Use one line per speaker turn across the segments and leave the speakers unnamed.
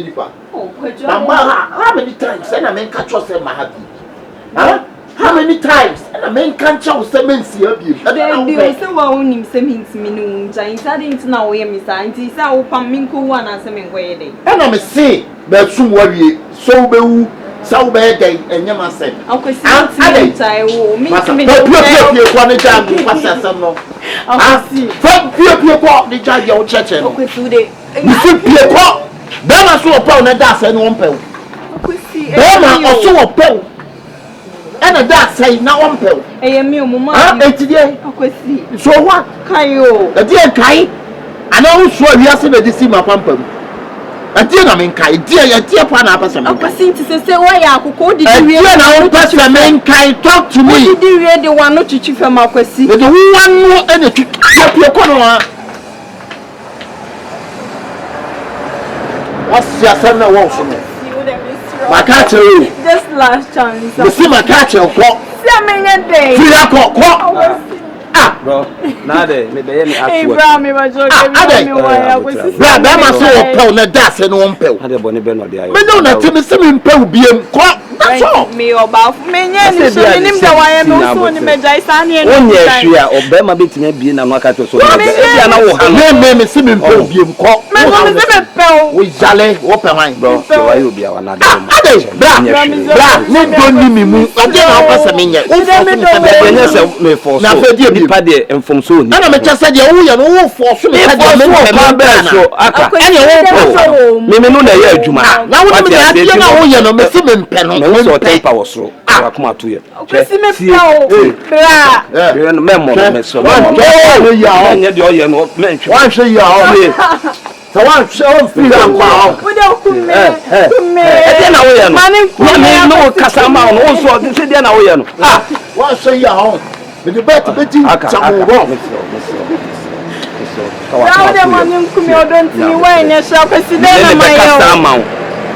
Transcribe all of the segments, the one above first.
How many times? And I mean, catch yourself, my happy. Huh? How many times? And I mean, catch yourself, men see you.
They say, well, him seems mean, Giants. I didn't know him, Miss Auntie. So, Paminku one and some wedding.
And I'm a say, but some worry, so so bad day, and you must say, okay, I will meet me. One jam, I see. From Pure the judge, your church, okay, today. You see, Pure. Then I saw a pound and that's and 1 pound. Then I saw a pound. And a that's say now 1 pound. I am your mamma. Today, so what? Kayo, a dear Kai. I know so we are seeing the Decima Pumpum. A dear I mean Kai, dear Pana person. I was saying to say why I could call the man Kai talk to me. Did you read the one not to chief from Marquessy? The one more and a help your corner. What's your son? My catcher, just last chance. You see my catcher, what? 7 days. 3 o'clock, what? Ah, bro, nada, me be any act. Hey, bro, me was joking. Bro, that must so pound na das and 1 pound. Ade boni be no dey ayo. Me no na timi se me mpa obi em ko. That's all. Me oba me nya ni so nim da why me so ni me jai san ye no. Onye hwia obema betime bie na no aka to so. Me bia na wo ha. Me se me mpa obi em ko. Me no me se me pe. We jale wo pe wan. Bro, so why you bia wa na da. Ade, bra, me don ni mi mu. Ade na wo se me nya. O se me nya se me force. Na fe die nipa de enfom so ni. Na me chese de wo ye no wo force me ka de me so aka. Ene wo me no na ye adwuma. Na wo me na de na wo ye no me se me mpe no. So temper was so akoma to ye kwesi me pao bra bra no memo me so no ya nya de oye no mentwe wan hwe ya o me so wan hwe o fi akwa o de kume e de na wo ye no me no kasa ma no so de de na wo ye no wan hwe ya o me de bet beti chamo ro so de mani kume o don ti wa nya sha kwesi de na ma yo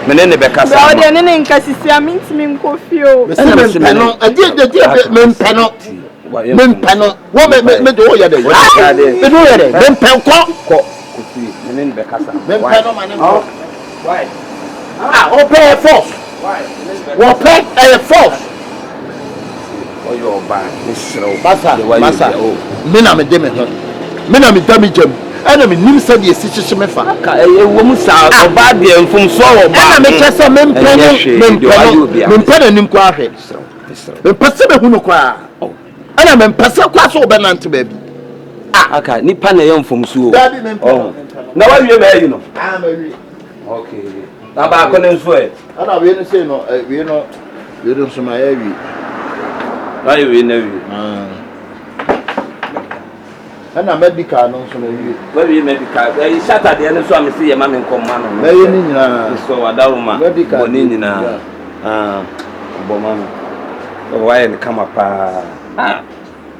menene beka sa ma nene nkasisi amintimi nkofio no ade mempeno wo me do ya de me do ya de mempen ko kofi menene beka sa mempeno mane why open force why wo pay a force oyo ba misro masa me na me de me me na me damage ana me nim sa de esichche me fa ka ewo mu sa oba de mfum so oba ana me kese mempene nim kwa ahwe me pese be hunu kwa ana me pese kwa so oba nante ba bi aka nipa na ye mfum so na wa wie ba yi no ma wie okay na ba ko ne nso e ana we no say no we no so ma ya wi ayi we na wi ana medical no so na wi we medical e Saturday no so am say ye ma me nkomma no na ye ni nyina so wadaruma bo ni nyina bo ma no o wa ye kama pa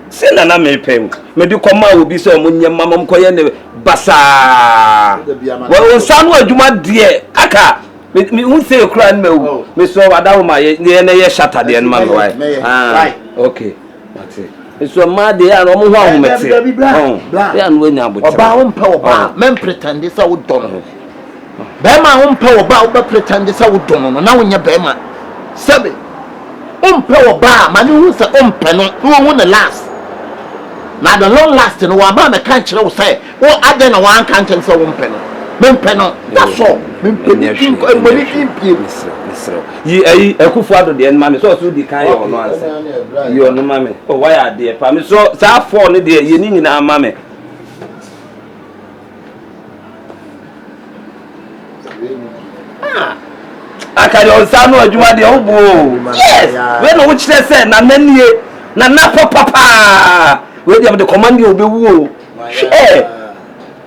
sina na me pem me di koma obi so mo nyema mo koye ne basa wo sanu adwuma de aka me hu say kura na me me so wadaruma ye na ye Saturday no ma me wa okay so ma de ya no mo ho ahomete ya no anya abotre oba wo mpa oba men pretend say wo don be ma wo mpa oba wo pretend say wo don no na wo nya be ma sebe wo mpa oba ma ni hu say wo mpa no wo na last na the long last no wa ma me kan kire wo say wo ade na wan kan ten say wo mpa no men mpa no that's all men mpa ni mboni impie yi ayi ekufu ado de enma me so di kan yo no anse yo no mame o why ade pa me so sa for ne de ye ni nyina mame akari on sa no adwuma de o bo yes we no wo kire se na nanie na na papa we dey am de command you obewu o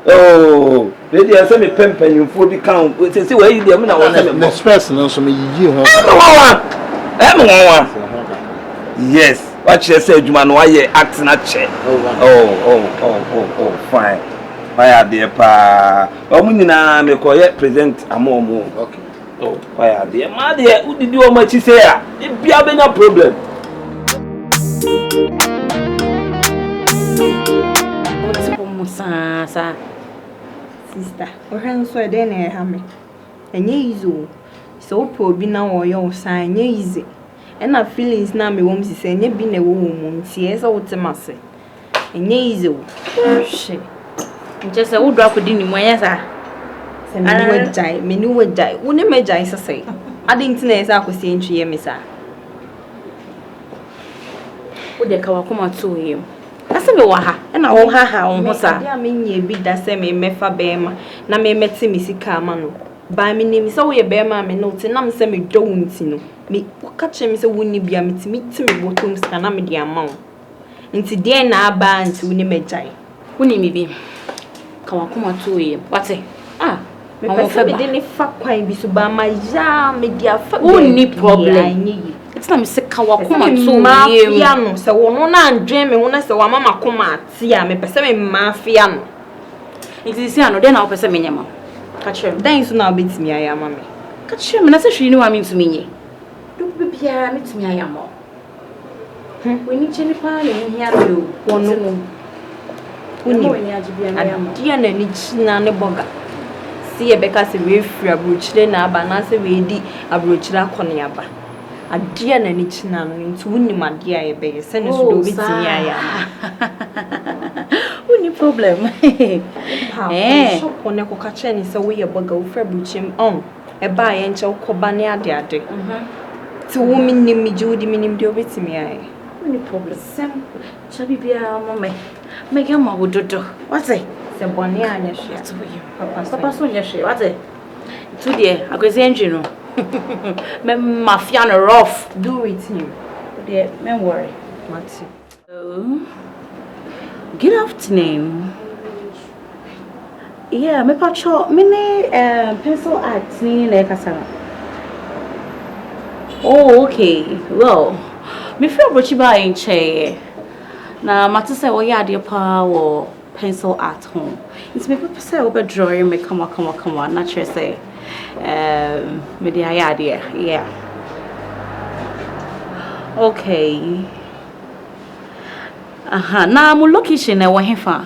oh we dey say me pempen fu bi kan say we dey am na wo say me no space no so me yi ho yes what you say adwuma no why act na che oh fine why are there pa o mu nyina me ko ye present amomo okay oh why are there ma there udidi o ma chi say a e bia benya problem what's for musa sister o hen so e dey na ha me
enye easy. So probi na wo yo san enye easy. And na feelings na me wom si say enye bi na wo mu nti e say wo temase. Enye easy. She.
Nje say wo do akodi ni mu anya sa.
Se me ni we jai. Wo ne me jai say. Ade nti na e say akosi entwie me sa.
Wo de ka wakoma to yem. Ase me wa ha. E na wo ha wo ho sa.
Ya me nye bi da say me mefa bema na me meti me sika ama no. Ba me nim say wo ye bema me no ti na me say me do nti no. Me wakache me say woni bia me ti me botom sika na me de ama wo. Nti de na aba nti woni megyae.
Woni me bi. Ka wakoma to yem. Wate? Ah,
me pese me de ne fa kwan bi so ba ma ya me dia fa.
Woni problem. It's not me say ka wakoma to yem.
Mafia no se wono na andwen me ho na se wa mama koma ate a me pese me mafia no.
Nti si ano de na wo pese me nyama. Ka chere.
Dan so na obetimi aya ma me.
Ka chere me na se hwini wa me ntumi nye. Do bibia me tumi aya ma. Woni cheni pa le hu hia do.
Wono.
Woni ajibia me aya ma.
Dia na ni china ne boga. Si e beka se we free abrochire na aba na se we di abrochire akone aba. Adia na ni china no nti woni madia ye be se ne so do bitimi aya ma.
Woni problem.
Shop one ko ka che ni se we ye boga wo free abrochire on. E ba ye nche ukoba ne ade. Ti wo minim mi jodi minim de obetimi aya.
Woni problem. Sem chabi bia mo me. Me ga ma wododo. What say?
Se boni anya hwe.
Papa so nya hwe. What say? To there, akwesi engine no. Me mafia no rough.
Do it him.
There, don't worry.
Mati.
Good afternoon. Yeah, me pacho mini pencil art ni na kasara. Oh, okay. Well, me feel brochi ba in che. Na mate say wo ya de pa wo pencil art home. It's me papa say wo be drawing me come na che say me de idea. Yeah. Okay. Na mu location e wo hefa.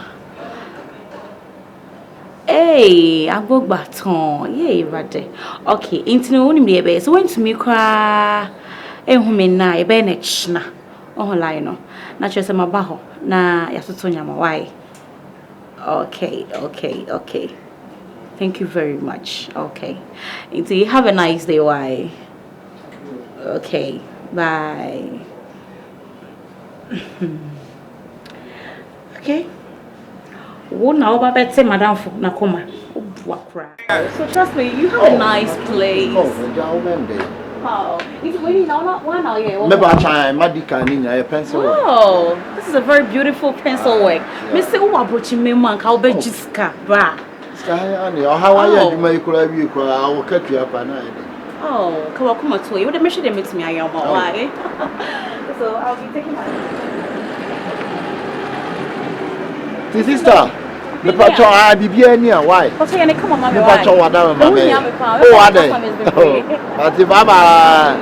Hey, agbogbaton. Yeah, rade. Okay, intino woni me be. So when to me kra ehu me na e be na chna. Online no. Na che se maba ho na yasoto nyama why. Okay. Thank you very much. Okay. Into have a nice day, why? Okay. Bye. Okay. Wo na oba betse madam fo na koma. So trust me, you have a nice place. Oh, it's really not one now, yeah.
Maybe I try medical in pencil.
Oh, this is a very beautiful pencil work. Mr. Uwa brochi me man ka obe jiska bra.
How are you? You I will cut you up and
Oh, kawa kuma to you. Would make sure they meet me ayama why? So I'll be taking my
sister. The patrol I be near why?
Okay, and come on, my
patrol what down my baby. Oh, are they? Bye bye.